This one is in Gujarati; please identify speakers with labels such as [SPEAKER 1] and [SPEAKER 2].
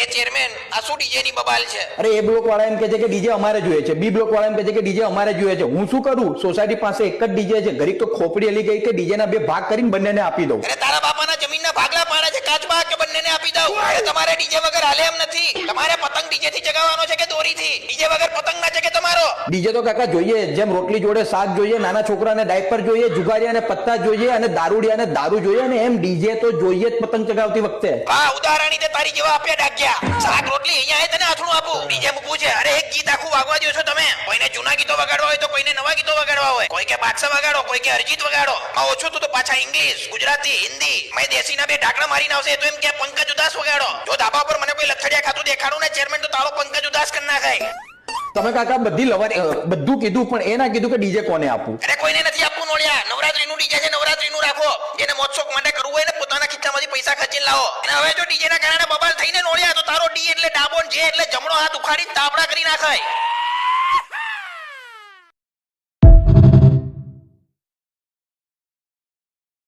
[SPEAKER 1] એ ચેરમેન આ શું ડીજે ની બબાલ છે?
[SPEAKER 2] અરે એ બ્લોક વાળા એમ કહે છે કે ડીજે અમારે જોઈએ છે, બી બ્લોક વાળા એમ કહે છે કે ડીજે અમારે જોઈએ છે. હું શું કરું? સોસાયટી પાસે એક જ ડીજે છે. ઘડીક તો ખોપડી હલી ગઈ કે ડીજે ના બે ભાગ કરીને બંનેને આપી દઉં.
[SPEAKER 1] અરે તારા બાપાના જમીનના ભાગલા પાડે છે કાચબા કે બંનેને આપી દઉં? અરે તમારે ડીજે વગર હાલે એમ નથી. તમારે પતંગ ડીજે થી ચગાવવાનો છે કે દોરીથી? ડીજે વગર પતંગ નાચે કે તમારો?
[SPEAKER 2] ડીજે તો કાકા જોઈએ, જેમ રોટલી જોડે શાક જોઈએ, નાના છોકરાને ડાયપર જોઈએ, જુગારિયાને પત્તા જોઈએ અને દારૂડિયાને દારૂ જોઈએ, અને એમ ડીજે તો જોઈએ જ પતંગ ચગાવતી વખતે.
[SPEAKER 1] વાહ ઉદાહરણી તે તારી જેવા આપ્યા ડાગ્યા. શાક રોટલી અહીંયા તને આથણું આપું, ડીજે મૂકવું છે? અરે એક ગીત આખું વાગવા દો છો તમે. કોઈને જૂના ગીતો વગાડવા હોય તો કોઈને નવા ગીતો વગાડવા હોય. કોઈ કે બાદશાહ વગાડો, કોઈ કે અરિજીત વગાડો. માં ઓછું તો પાછા ઇંગ્લિશ, ગુજરાતી, હિન્દી. મેં દેશીના બે ઢાકણા મારીને આવશે તો એમ કે પંકજ ઉદાસ વગાડો. જો ધાબા પર મને કોઈ લથડિયા ખાતું દેખાડું ને ચેરમેન તો તારો પંકજ ઉદાસ કરી નાખાય.
[SPEAKER 2] તમે કાકા બધી લવારી બધું કીધું, પણ એ ના કીધું કે ડીજે કોને આપવું.
[SPEAKER 1] અરે કોઈને નથી આપવું નોળિયા. નવરાત્રીનું ડીજે છે, નવરાત્રીનું રાખો. જેને મોજશોખ માટે કરવું હોય ને પોતાના ખિસ્સામાંથી પૈસા ખર્ચીને લાવો. અને હવે જો ડીજે ના કારણે બબાલ થઈને નોળિયા તો તારો ડી એટલે ડાબો, જે એટલે જમણો હાથ ઉખાડી તાબડા કરી નાખાય.